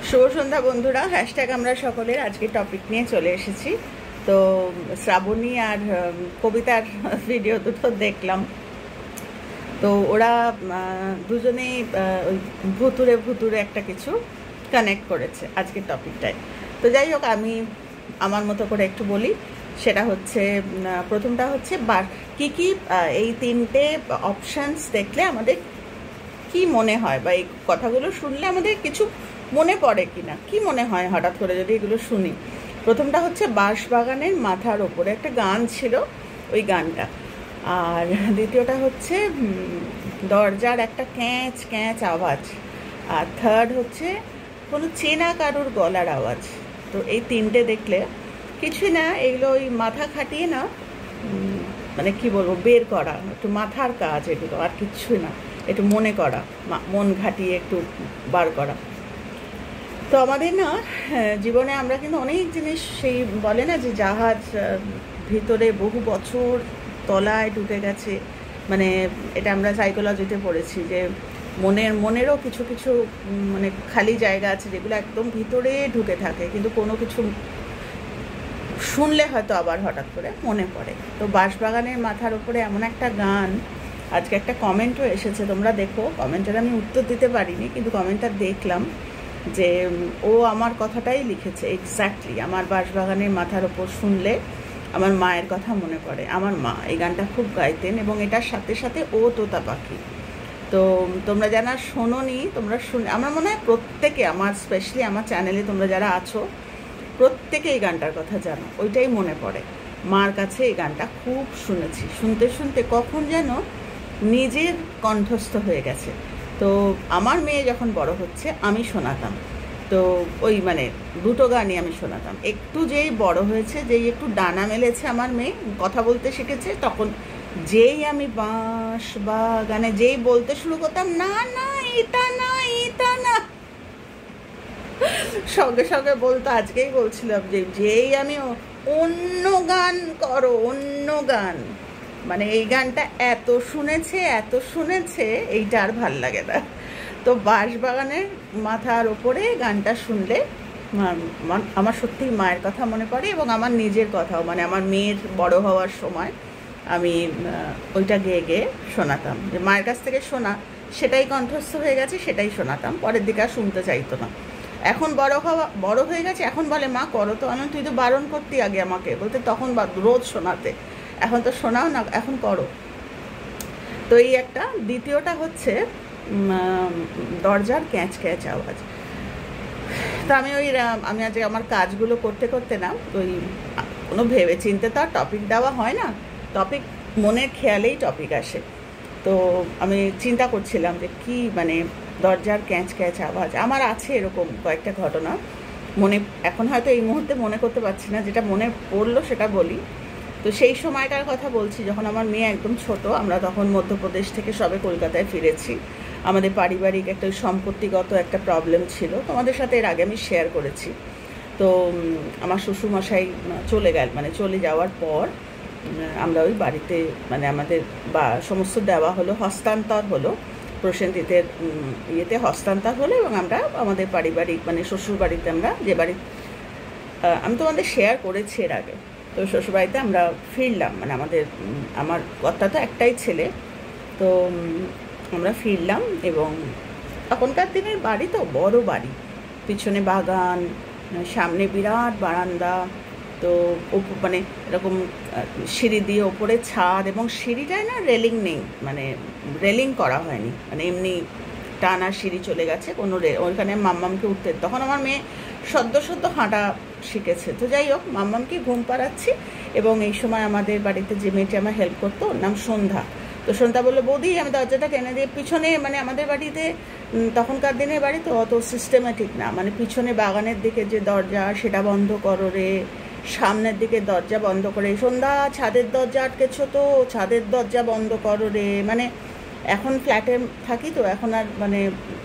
শুভ সন্ধ্যা বন্ধুরা। হ্যাশট্যাগ আমরা সকলের আজকে টপিক নিয়ে চলে এসেছি। তো শ্রাবণী আর কবিতার ভিডিও দুটো দেখলাম। তো ওরা দুজনেই ওই ভুতুরে ভুতুরে একটা কিছু কানেক্ট করেছে আজকের টপিকটায়। তো যাই হোক, আমি আমার মতো করে একটু বলি। সেটা হচ্ছে, প্রথমটা হচ্ছে কি এই তিনটে অপশানস দেখলে আমাদের কি মনে হয়, বা এই কথাগুলো শুনলে আমাদের কিছু মনে পড়ে কিনা, কি মনে হয় হঠাৎ করে যদি এগুলো শুনি। প্রথমটা হচ্ছে বাঁশবাগানের মাথার ওপরে একটা গান ছিল, ওই গানটা। আর দ্বিতীয়টা হচ্ছে দরজার একটা ক্যাঁচ ক্যাঁচ আওয়াজ। আর থার্ড হচ্ছে কোনো চেনা কারোর গলার আওয়াজ। তো এই তিনটে দেখলে কিছুই না, এগুলো ওই মাথা খাটিয়ে না, মানে কি বলবো, বের করা, একটু মাথার কাজ এগুলো, আর কিচ্ছুই না, একটু মনে করা, মন ঘাটিয়ে একটু বার করা। তো আমাদের না জীবনে আমরা কিন্তু অনেক জিনিস, সেই বলে না যে জাহাজ ভিতরে বহু বছর তলায় ঢুকে গেছে, মানে এটা আমরা সাইকোলজিতে পড়েছি যে মনেরও কিছু কিছু মানে খালি জায়গা আছে যেগুলো একদম ভিতরে ঢুকে থাকে, কিন্তু কোনো কিছু শুনলে হয়তো আবার হঠাৎ করে মনে পড়ে। তো বাঁশবাগানের মাথার উপরে এমন একটা গান, আজকে একটা কমেন্টও এসেছে, তোমরা দেখো। কমেন্টের আমি উত্তর দিতে পারিনি, কিন্তু কমেন্টটা দেখলাম যে ও আমার কথাটাই লিখেছে এক্স্যাক্টলি। আমার বাঁশবাগানের মাথার ওপর শুনলে আমার মায়ের কথা মনে পড়ে। আমার মা এই গানটা খুব গাইতেন, এবং এটার সাথে সাথে ও তোতা পাখি। তো তোমরা যারা শোনোনি, তোমরা শুনে, আমার মনে হয় প্রত্যেকে, আমার স্পেশালি আমার চ্যানেলে তোমরা যারা আছো প্রত্যেকে এই গানটার কথা জানো। ওইটাই মনে পড়ে, মার কাছে এই গানটা খুব শুনেছি, শুনতে শুনতে কখন যেন নিজের কণ্ঠস্থ হয়ে গেছে। তো আমার মেয়ে যখন বড় হচ্ছে আমি শোনাতাম, তো ওই মানে দুটো গানই আমি শোনাতাম। একটু যেই বড় হয়েছে, যেই একটু ডানা মেলেছে আমার মেয়ে, কথা বলতে শিখেছে, তখন যেই আমি বাঁশ বাগানে যেই বলতে শুরু করতাম, না না এটা না এটা না, সঙ্গে সঙ্গে বলতো। আজকেই বলছিলাম যে যেই আমি অন্য গান করো, অন্য গান, মানে এই গানটা এত শুনেছে এইটা আর ভাল লাগে না। তো বাঁশবাগানের মাথার ওপরে গানটা শুনলে আমার সত্যিই মায়ের কথা মনে পড়ে, এবং আমার নিজের কথাও, মানে আমার মেয়ের বড় হওয়ার সময় আমি ওইটা গেয়ে গেয়ে শোনাতাম, যে মায়ের কাছ থেকে শোনা, সেটাই কণ্ঠস্থ হয়ে গেছে, সেটাই শোনাতাম, পরের দিকে আর শুনতে চাইতো না। এখন বড় হয়ে গেছে, এখন বলে মা করো তো। আমি, তুই তো বারণ করতি আগে আমাকে, বলতে তখন রোজ শোনাতে, এখন তো শোনাও না, এখন করো। তো এই একটা। দ্বিতীয়টা হচ্ছে দরজার ক্যাঁচ ক্যাঁচ আওয়াজ। তো আমি আমি আজ আমার কাজগুলো করতে করতে না, ওই কোনো ভেবে চিনতে তো আর টপিক দেওয়া হয় না, টপিক মনের খেয়ালেই টপিক আসে। তো আমি চিন্তা করছিলাম যে কি, মানে দরজার ক্যাঁচ ক্যাঁচ আওয়াজ, আমার আছে এরকম কয়েকটা ঘটনা মনে, এখন হয়তো এই মুহূর্তে মনে করতে পারছি না, যেটা মনে পড়লো সেটা বলি। তো সেই সময়টার কথা বলছি, যখন আমার মেয়ে একদম ছোট, আমরা তখন মধ্যপ্রদেশ থেকে সবে কলকাতায় ফিরেছি। আমাদের পারিবারিক একটা সম্পত্তিগত একটা প্রবলেম ছিল, তোমাদের সাথে এর আগে আমি শেয়ার করেছি। তো আমার শ্বশুরমশাই চলে যাওয়ার পর আমরা ওই বাড়িতে, মানে আমাদের সমস্ত দেওয়া হলো, হস্তান্তর হলো, প্রসেনজিতের ইয়েতে হস্তান্তর হলো, এবং আমরা আমাদের পারিবারিক, মানে শ্বশুর বাড়িতে, আমরা যে বাড়ি, আমি তোমাদের শেয়ার করেছি এর আগে, তো শ্বশুরবাড়িতে আমরা ফিরলাম, মানে আমার কর্তা তো একটাই ছেলে। তো আমরা ফিরলাম, এবং তখনকার দিনের বাড়ি তো বড় বাড়ি, পিছনে বাগান, সামনে বিরাট বারান্দা, তো মানে এরকম সিঁড়ি দিয়ে ওপরে ছাদ, এবং সিঁড়িটায় না রেলিং নেই, মানে রেলিং করা হয়নি, মানে এমনি টানা সিঁড়ি চলে গেছে, কোনো ওইখানে মাম্মামকে উঠতে, তখন আমার মেয়ে সদ্য হাঁটা শিখেছে। তো যাই হোক, মাম্মামকে ঘুম পাড়াচ্ছি, এবং এই সময় আমাদের বাড়িতে যে মেয়েটি আমার হেল্প করতো, ওর নাম সন্ধ্যা। তো সন্ধ্যা বললো, বৌদি আমি দরজাটা টেনে দিয়ে পিছনে, মানে আমাদের বাড়িতে তখনকার দিনের বাড়ি তো অত সিস্টেমেটিক না, মানে পিছনে বাগানের দিকে যে দরজা, সেটা বন্ধ করো রে, সামনের দিকে দরজা বন্ধ করে, সন্ধ্যা ছাদের দরজা আটকেছো তো, ছাদের দরজা বন্ধ করো রে। মানে এখন ফ্ল্যাটে থাকি তো, এখন আর মানে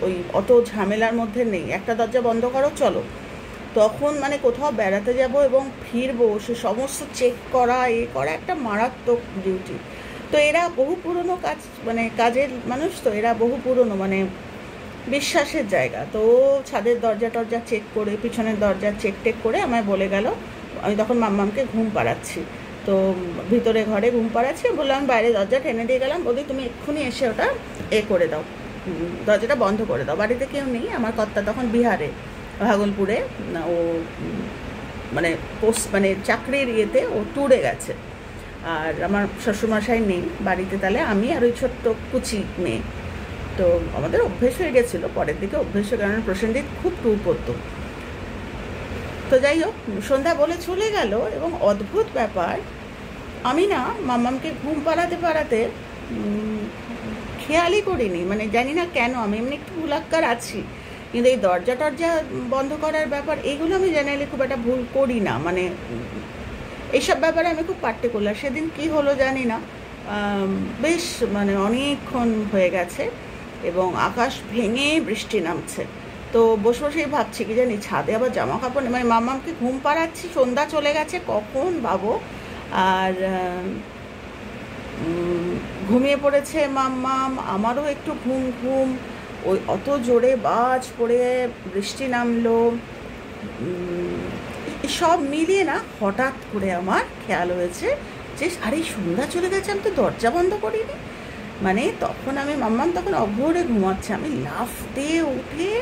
ওই অত ঝামেলার মধ্যে নেই, একটা দরজা বন্ধ করো চলো। তখন মানে কোথাও বেড়াতে যাব এবং ফিরবো, সে সমস্ত চেক করা, একটা মারাত্মক ডিউটি। তো এরা বহু পুরনো কাজ, মানে কাজের মানুষ, তো এরা বহু পুরনো, মানে বিশ্বাসের জায়গা। তো ছাদের দরজা টরজা চেক করে, পিছনের দরজা চেক টেক করে আমায় বলে গেল। আমি তখন মাম্মামকে ঘুম পাড়াচ্ছি, তো ভিতরে ঘরে ঘুম পাড়াচ্ছি, বললাম বাইরে দরজা টেনে দিয়ে গেলাম, বলি তুমি এক্ষুনি এসে ওটা করে দাও, দরজাটা বন্ধ করে দাও। বাড়িতে কেউ নেই, আমার কর্তা তখন বিহারে, ভাগলপুরে, ও মানে মানে চাকরির ইয়েতে ও ট্যুরে গেছে, আর আমার শ্বশুরমশাই নেই বাড়িতে। তাহলে আমি আর ওই ছোট্ট কুচি মেয়ে, তো আমাদের অভ্যেস হয়ে গেছিলো, পরের দিকে অভ্যেস হয়ে, কারণ প্রসেনজিৎ খুব ট্যুর করতো। তো যাই হোক, সন্ধ্যা বলে চলে গেল, এবং অদ্ভুত ব্যাপার, আমি না মাম্মামকে ঘুম পাড়াতে পাড়াতে খেয়ালই করিনি, মানে জানি না কেন, আমি এমনি একটু ভুলাক্কার আছি, কিন্তু এই দরজা টরজা বন্ধ করার ব্যাপার এগুলো আমি জেনারেলি খুব একটা ভুল করি না, মানে এইসব ব্যাপারে আমি খুব পার্টিকুলার। সেদিন কি হলো জানি না, বেশ মানে অনেকক্ষণ হয়ে গেছে এবং আকাশ ভেঙে বৃষ্টি নামছে। তো বসে বসেই ভাবছি কি জানি, ছাদে আবার জামা কাপড়, মানে মাম্মামকে ঘুম পাড়াচ্ছি, সন্ধ্যা চলে গেছে কখন ভাবো, আর ঘুমিয়ে পড়েছে মাম্মাম, আমারও একটু ঘুম ঘুম, ওই অত জোরে বাজ পড়ে বৃষ্টি নামলো, সব মিলিয়ে না হঠাৎ করে আমার খেয়াল হয়েছে যে আরে সন্ধ্যা চলে গেছে, আমি তো দরজা বন্ধ করিনি। মানে তখন আমি মাম্মাম তখন অঘোরে ঘুমাচ্ছে, আমি লাফ দিয়ে উঠে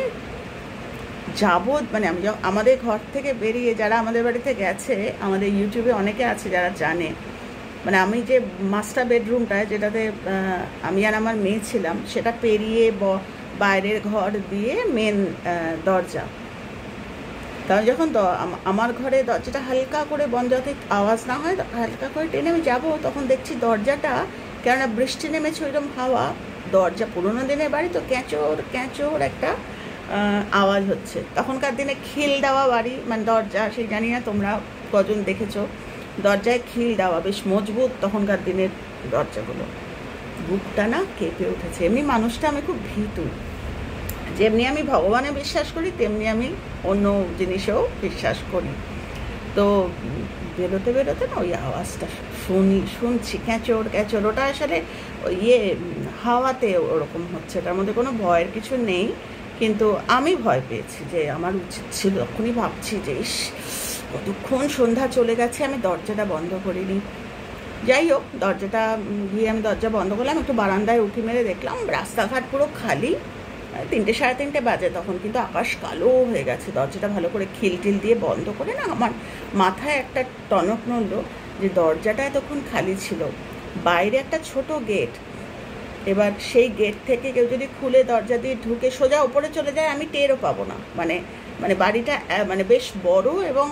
যাব, মানে আমি আমাদের ঘর থেকে বেরিয়ে, যারা আমাদের বাড়িতে গেছে, আমাদের ইউটিউবে অনেকে আছে যারা জানে, মানে আমি যে মাস্টার বেডরুমটায় যেটাতে আমি আর আমার মেয়ে ছিলাম, সেটা পেরিয়ে বাইরের ঘর দিয়ে মেন দরজা। কারণ যখন আমার ঘরে দরজাটা হালকা করে বন্ধ, যাতে আওয়াজ না হয়, হালকা করে টেনে আমি যাবো, তখন দেখছি দরজাটা, কেননা বৃষ্টি নেমেছে ওইরকম হাওয়া, দরজা পুরোনো দিনের বাড়ি তো, ক্যাঁচোর ক্যাঁচোর একটা আওয়াজ হচ্ছে। তখনকার দিনে খিল দেওয়া বাড়ি, মানে দরজা, সেই জানি না তোমরা কজন দেখেছো, দরজায় খিল দেওয়া, বেশ মজবুত তখনকার দিনের দরজাগুলো। বুকটা না কেঁপে উঠেছে। এমনি মানুষটা আমি খুব ভীতু, যেমনি আমি ভগবানে বিশ্বাস করি তেমনি আমি অন্য জিনিসেও বিশ্বাস করি। তো বেরোতে বেরোতে না ওই আওয়াজটা শুনছি, ক্যাঁচোর ক্যাঁচোর, ওটা আসলে হাওয়াতে ওরকম হচ্ছে, তার মধ্যে কোনো ভয়ের কিছু নেই, কিন্তু আমি ভয় পেয়েছি, যে আমার উচিত ছিল, তখনই ভাবছি যে ইস কতক্ষণ সন্ধ্যা চলে গেছে, আমি দরজাটা বন্ধ করিনি। যাই হোক, দরজাটা গিয়ে আমি দরজা বন্ধ করলাম, একটু বারান্দায় উঠি মেরে দেখলাম রাস্তাঘাট পুরো খালি, 3টে সাড়ে 3টে বাজে তখন, কিন্তু আকাশ কালো হয়ে গেছে। দরজাটা ভালো করে খিল টিল দিয়ে বন্ধ করে না, আমার মাথায় একটা টনক নড়ল যে দরজাটা এতক্ষণ খালি ছিল, বাইরে একটা ছোট গেট, এবার সেই গেট থেকে কেউ যদি খুলে দরজা দিয়ে ঢুকে সোজা ওপরে চলে যায়, আমি টেরও পাবো না। মানে বাড়িটা মানে বেশ বড়, এবং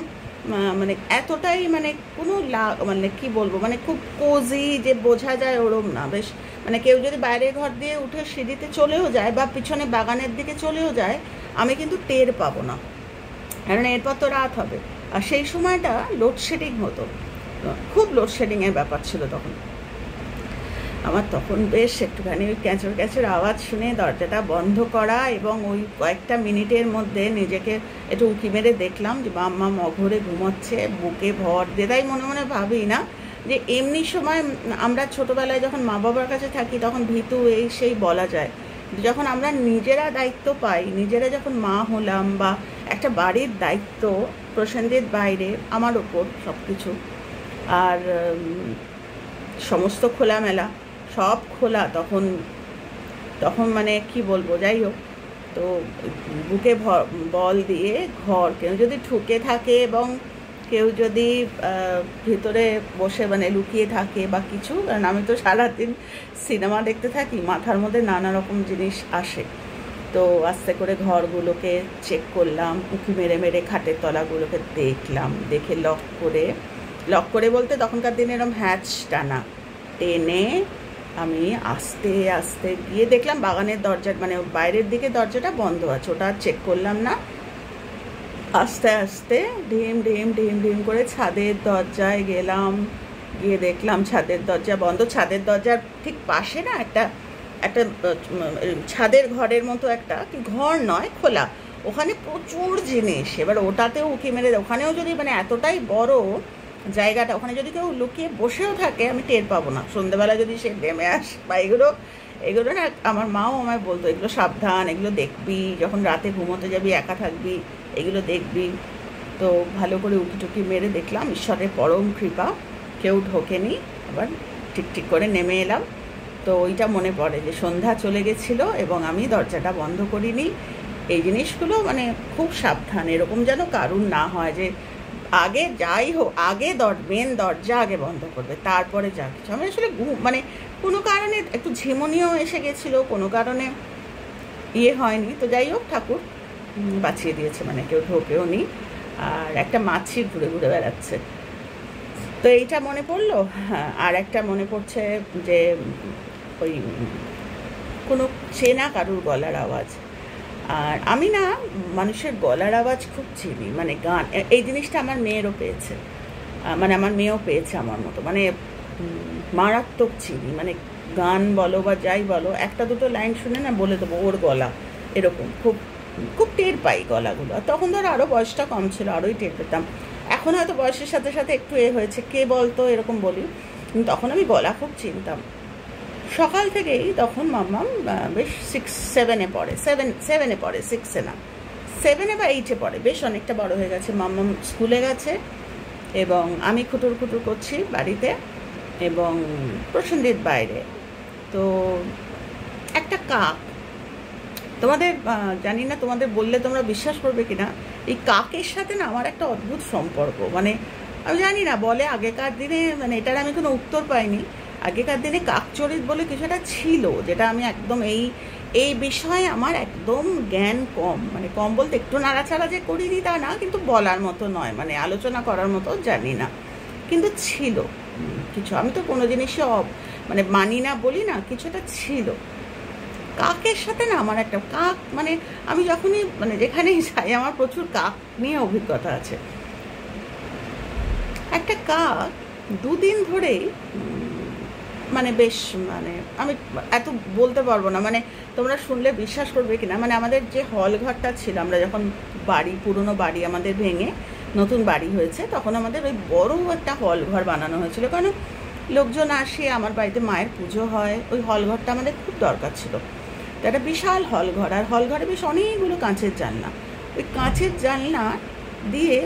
মানে এতটাই মানে কোনো মানে কি বলবো, মানে খুব কোজি যে বোঝা যায় ওরম না, বেশ মানে কেউ যদি বাইরের ঘর দিয়ে উঠে সিঁড়িতে চলেও যায় বা পিছনে বাগানের দিকে চলেও যায়, আমি কিন্তু টের পাবো না, কারণ এরপর তো রাত হবে। আর সেই সময়টা লোডশেডিং হতো, খুব লোডশেডিংয়ের ব্যাপার ছিল তখন। আমার তখন বেশ একটুখানি ওই ক্যাঁচর ক্যাঁচর আওয়াজ শুনে দরজাটা বন্ধ করা, এবং ওই কয়েকটা মিনিটের মধ্যে নিজেকে একটু উঁকি মেরে দেখলাম যে মাম্মাম অঘোরে ঘুমাচ্ছে, বুকে ভর দিয়ে। তাই মনে মনে ভাবি না যে এমনি সময় আমরা ছোটোবেলায় যখন মা বাবার কাছে থাকি তখন ভীতু এই সেই বলা যায়, যখন আমরা নিজেরা দায়িত্ব পাই, নিজেরা যখন মা হলাম, বা একটা বাড়ির দায়িত্ব প্রসেনজিৎ বাইরে, আমার ওপর সব কিছু, আর সমস্ত খোলামেলা, সব খোলা, তখন মানে কি বলবো। যাই হোক, তো বুকে বল দিয়ে ঘর কেউ যদি ঠুকে থাকে, এবং কেউ যদি ভিতরে বসে মানে লুকিয়ে থাকে বা কিছু, কারণ আমি তো সারাদিন সিনেমা দেখতে থাকি, মাথার মধ্যে নানা রকম জিনিস আসে। তো আস্তে করে ঘরগুলোকে চেক করলাম, উঁকি মেরে মেরে খাটের তলাগুলোকে দেখলাম, দেখে লক করে বলতে তখনকার দিনে এরকম হ্যাচ টানা, টেনে আমি আস্তে আস্তে গিয়ে দেখলাম বাগানের দরজা, মানে বাইরের দিকে দরজাটা বন্ধ আছে, ওটা চেক করলাম না। আস্তে আস্তে ঢিম ঢিম ঢিম ঢিম করে ছাদের দরজায় গেলাম, গিয়ে দেখলাম ছাদের দরজা বন্ধ। ছাদের দরজার ঠিক পাশে না একটা ছাদের ঘরের মতো একটা, কি ঘর নয়, খোলা, ওখানে প্রচুর জিনিস। এবার ওটাতেও উঁকি মেরে, ওখানেও যদি মানে এতটাই বড় জায়গাটা, ওখানে যদি কেউ লুকিয়ে বসেও থাকে আমি টের পাবো না, সন্ধ্যেবেলা যদি সে নেমে আস বা এগুলো না আমার মাও আমায় বলতো, এগুলো সাবধান, এগুলো দেখবি, যখন রাতে ঘুমোতে যাবি একা থাকবি এগুলো দেখবি। তো ভালো করে উঁকি টুকি মেরে দেখলাম, ঈশ্বরের পরম কৃপা, কেউ ঢোকেনি। আবার ঠিক ঠিক করে নেমে এলাম। তো ওইটা মনে পড়ে যে সন্ধ্যা চলে গেছিলো এবং আমি দরজাটা বন্ধ করিনি। এই জিনিসগুলো মানে খুব সাবধান, এরকম যেন কারুর না হয় যে আগে যাই হোক আগে মেন দরজা আগে বন্ধ করবে, তারপরে যা কিছু। আমি আসলে মানে কোনো কারণে একটু ঝিমুনিও এসে গেছিলো, কোনো কারণে ইয়ে হয়নি। তো যাই হোক, ঠাকুর বাঁচিয়ে দিয়েছে, মানে কেউ ঢোকেও নি। আর একটা মাছি ঘুরে ঘুরে বেড়াচ্ছে। তো এইটা মনে পড়লো। হ্যাঁ, আর একটা মনে পড়ছে যে ওই কোনো চেনা কারুর গলার আওয়াজ। আর আমি না মানুষের গলার আওয়াজ খুব চিনি, মানে গান, এই জিনিসটা আমার মেয়েরও পেয়েছে, মানে আমার মেয়েও পেয়েছে আমার মতো, মানে মারাত্মক চিনি। মানে গান বলো বা যাই বলো, একটা দুটো লাইন শুনে না বলে দেবো ওর গলা, এরকম খুব খুব টের পাই গলাগুলো। আর তখন ধর আরও বয়সটা কম ছিল, আরোই টের পেতাম। এখন হয়তো বয়সের সাথে সাথে একটু হয়েছে, কে বলতো এরকম বলি, তখন আমি গলা খুব চিনতাম। সকাল থেকেই তখন মাম্মাম বেশ 6-7-এ পড়ে, 7-এ পড়ে, 6-এ না, 7-এ বা 8-এ পড়ে, বেশ অনেকটা বড় হয়ে গেছে। মাম্মাম স্কুলে গেছে এবং আমি খুটুর খুটুর করছি বাড়িতে এবং প্রসেনজিৎ বাইরে। তো একটা কাক, তোমাদের জানি না তোমাদের বললে তোমরা বিশ্বাস করবে কিনা, এই কাকের সাথে না আমার একটা অদ্ভুত সম্পর্ক। মানে আমি জানি না, বলে আগেকার দিনে, মানে এটার আমি কোনো উত্তর পাইনি, আগেকার দিনে কাকচরিত বলে কিছু একটা ছিল, যেটা আমি একদম এই বিষয়ে আমার একদম জ্ঞান কম। মানে কম বলতে একটু নাড়াচাড়া যে করিনি তা না, কিন্তু বলার মতো নয়, মানে আলোচনা করার মতো জানি না, কিন্তু ছিল কিছু। আমি তো কোনো জিনিসই মানে মানি না বলি না, কিছুটা ছিল। কাকের সাথে না আমার একটা কাক, মানে আমি যখনই মানে যেখানেই যাই আমার প্রচুর কাক নিয়ে অভিজ্ঞতা আছে। একটা কাক 2 দিন ধরেই মানে বেশ, মানে আমি এত বলতে পারবো না, মানে তোমরা শুনলে বিশ্বাস করবে কিনা। মানে আমাদের যে হল ঘরটা ছিল, আমরা যখন পুরনো বাড়ি আমাদের ভেঙে নতুন বাড়ি হয়েছে, তখন আমাদের ওই বড় একটা হল ঘর বানানো হয়েছিল, কারণ লোকজন আসে, আমার বাড়িতে মায়ের পুজো হয়, ওই হল ঘরটা আমাদের খুব দরকার ছিল। তো একটা বিশাল হল ঘর, আর হল ঘরে বেশ অনেকগুলো কাঁচের জানলা। ওই কাঁচের জানলা দিয়ে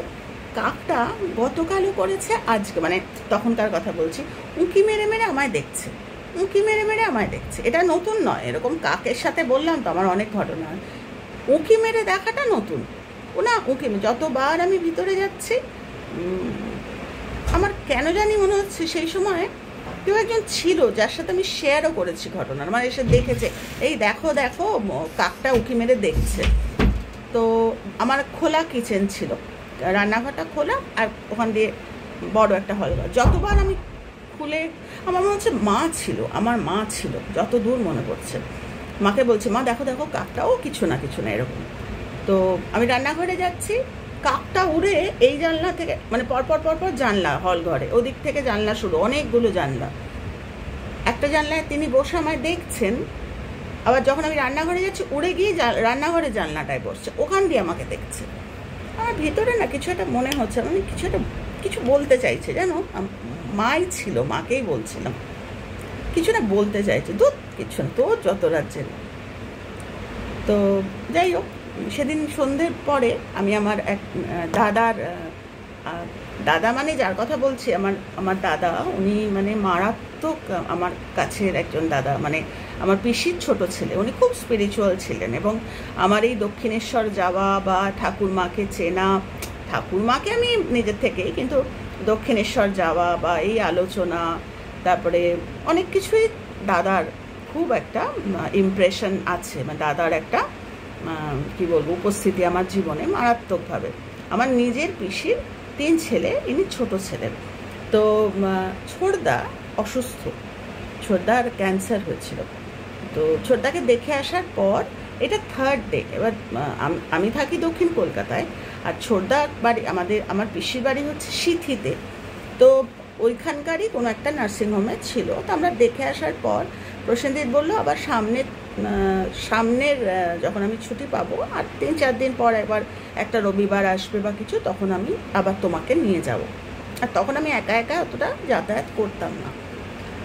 কাকটা গতকালও করেছে, আজকে, মানে তখনকার কথা বলছি, উঁকি মেরে মেরে আমায় দেখছে, উঁকি মেরে মেরে আমায় দেখছে। এটা নতুন নয়, এরকম কাকের সাথে বললাম তো আমার অনেক ঘটনা। উঁকি মেরে দেখাটা নতুন। ও না উঁকি, যতবার আমি ভিতরে যাচ্ছি আমার কেন জানি মনে হচ্ছে সেই সময় কেউ একজন ছিল যার সাথে আমি শেয়ারও করেছি ঘটনার, মানে এসে দেখেছে, এই দেখো দেখো কাকটা উঁকি মেরে দেখছে। তো আমার খোলা কিচেন ছিল, রান্নাঘরটা খোলা, আর ওখান দিয়ে বড় একটা হলঘর। যতবার আমি খুলে, আমার মনে হচ্ছে আমার মা ছিল, যত দূর মনে পড়ছে। মাকে বলছে, মা দেখো দেখো কাকটাও কিছু না এরকম। তো আমি রান্নাঘরে যাচ্ছি, কাকটা উড়ে এই জানলা থেকে, মানে পরপর জানলা, হল ঘরে ওদিক থেকে জানলা শুরু, অনেকগুলো জানলা। একটা জানলায় তিনি বসে আমায় দেখছেন, আবার যখন আমি রান্নাঘরে যাচ্ছি উড়ে গিয়ে রান্নাঘরে জানলাটায় বসছে, ওখান দিয়ে আমাকে দেখছে। আমার ভিতরে না কিছু একটা মনে হচ্ছে, মানে কিছু বলতে চাইছে, জানো, মাই ছিল, মাকেই বলছিলাম, কিছু না বলতে চাইছে, কিছু না, তোর যত রাজ্যের। তো যাই হোক, সেদিন সন্ধ্যের পরে আমি আমার এক দাদা, মানে যার কথা বলছি আমার দাদা, উনি মানে মারাত্মক আমার কাছের একজন দাদা, মানে আমার পিসির ছোট ছেলে। উনি খুব স্পিরিচুয়াল ছিলেন এবং আমার এই দক্ষিণেশ্বর যাওয়া বা ঠাকুরমাকে চেনা, ঠাকুরমাকে আমি নিজের থেকেই, কিন্তু দক্ষিণেশ্বর যাওয়া বা এই আলোচনা, তারপরে অনেক কিছুই দাদার খুব একটা ইমপ্রেশন আছে, মানে দাদার একটা কি বলবো উপস্থিতি আমার জীবনে মারাত্মকভাবে। আমার নিজের পিসির 3 ছেলে, ইনি ছোট ছেলের। তো ছোটদা অসুস্থ, ছোটদার ক্যান্সার হয়েছিল। তো ছোটদাকে দেখে আসার পর, এটা 3rd ডে। এবার আমি থাকি দক্ষিণ কলকাতায়, আর ছোটদার বাড়ি আমার পিসির বাড়ি হচ্ছে সিথিতে। তো ওইখানকারই কোনো একটা নার্সিংহোমে ছিল। তো আমরা দেখে আসার পর প্রসেনজিৎ বললো, আবার সামনের যখন আমি ছুটি পাবো, আর 3-4 দিন পর এবার একটা রবিবার আসবে বা কিছু, তখন আমি আবার তোমাকে নিয়ে যাব। আর তখন আমি একা একা অতটা যাতায়াত করতাম না।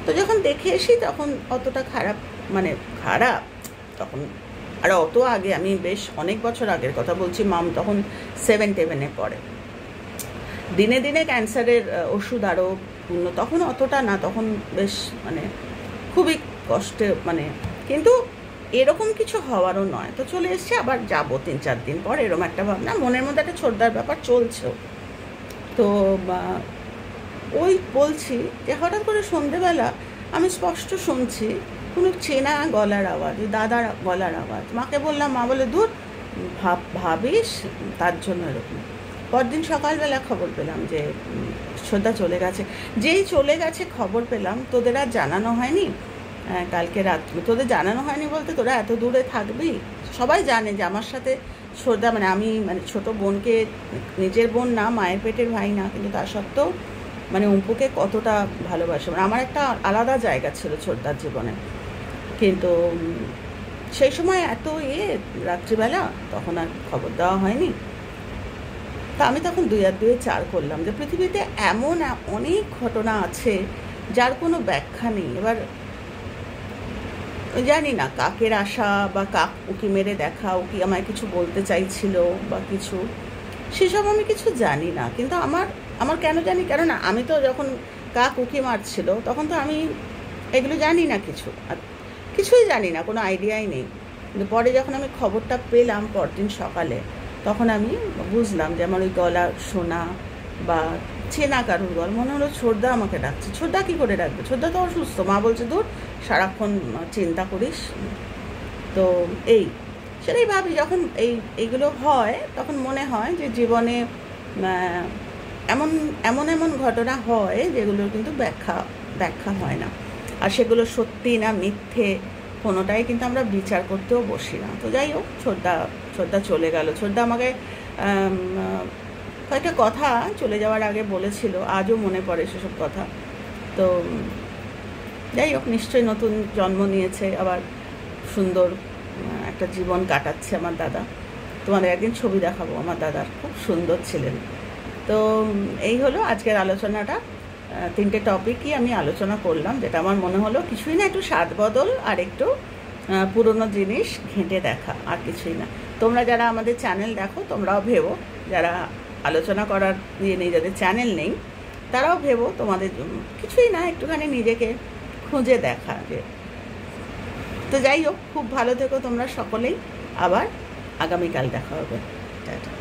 তো যখন দেখে এসি তখন অতটা খারাপ মানে খারাপ তখন। আর অত আগে, আমি বেশ অনেক বছর আগের কথা বলছি, মাম তখন 7-8-এ পড়ে। দিনে দিনে ক্যান্সারের ওষুধ আরও তখন অতটা না, তখন বেশ মানে খুবই কষ্টে মানে, কিন্তু এরকম কিছু হওয়ারও নয়। তো চলে এসছে, আবার যাবো 3-4 দিন পর, এরকম একটা ভাবনা মনের মধ্যে, একটা ছোটদার ব্যাপার চলছেও। তো ওই বলছি যে হঠাৎ করে সন্ধেবেলা আমি স্পষ্ট শুনছি কোনো চেনা গলার আওয়াজ, দাদার গলার আওয়াজ। মাকে বললাম, মা বলে দূর ভাবিস তার জন্য এরকম। পরদিন সকালবেলা খবর পেলাম যে শ্রদ্ধা চলে গেছে। যেই চলে গেছে খবর পেলাম, তোদের আর জানানো হয়নি কালকে রাত্রে? তোদের জানানো হয়নি বলতে, তোরা এত দূরে থাকবি? সবাই জানে যে আমার সাথে শ্রদ্ধা, মানে আমি মানে ছোটো বোনকে, নিজের বোন না, মায়ের পেটের ভাই না, কিন্তু তা সত্ত্বেও মানে অম্পুকে কতটা ভালোবাসে, মানে আমার একটা আলাদা জায়গা ছিল শ্রদ্ধার জীবনে। কিন্তু সেই সময় এত রাত্রিবেলা, তখন আর খবর দেওয়া হয়নি। তা আমি তখন 2 আর 2 4 করলাম যে পৃথিবীতে এমন অনেক ঘটনা আছে যার কোনো ব্যাখ্যা নেই। এবার জানি না কাকের আশা বা কাক উকি মেরে দেখা, উকি আমায় কিছু বলতে চাইছিল বা কিছু, সেসব আমি কিছু জানি না। কিন্তু আমার কেন জানি, কেননা আমি তো যখন কাক উকি মারছিল তখন তো আমি এগুলো জানি না, কিছুই জানি না, কোনো আইডিয়াই নেই। কিন্তু পরে যখন আমি খবরটা পেলাম পরদিন সকালে, তখন আমি বুঝলাম যে আমার ওই গলা শোনা বা চেনা কারুর গলা, মনে হলো ছোটদা আমাকে ডাকছে। ছোটদা কী করে ডাকবে? ছোটদা তো অসুস্থ। মা বলছে দূর, সারাক্ষণ চিন্তা করিস। তো সেটাই ভাবি, যখন এইগুলো হয় তখন মনে হয় যে জীবনে এমন এমন এমন ঘটনা হয় যেগুলোর কিন্তু ব্যাখ্যা হয় না। আর সেগুলো সত্যি না মিথ্যে কোনোটাই কিন্তু আমরা বিচার করতেও বসি না। তো যাই হোক, ছোটদা চলে গেল। ছোটদা আমাকে কয়েকটা কথা চলে যাওয়ার আগে বলেছিল, আজও মনে পড়ে সেসব কথা। তো যাই হোক, নিশ্চয়ই নতুন জন্ম নিয়েছে, আবার সুন্দর একটা জীবন কাটাচ্ছে আমার দাদা। তোমাদের একদিন ছবি দেখাবো, আমার দাদার খুব সুন্দর ছিলেন। তো এই হলো আজকের আলোচনাটা। 3টে টপিকই আমি আলোচনা করলাম, যেটা আমার মনে হলো কিছুই না, একটু স্বাদ বদল আর একটু পুরনো জিনিস ঘেঁটে দেখা, আর কিছুই না। তোমরা যারা আমাদের চ্যানেল দেখো, তোমরাও ভেবো, যারা আলোচনা করার নেই, যাদের চ্যানেল নেই, তারাও ভেবো তোমাদের জন্য কিছুই না, একটুখানি নিজেকে খুঁজে দেখা যে। তো যাই হোক, খুব ভালো থেকো তোমরা সকলেই, আবার আগামীকাল দেখা হবে। টাটা।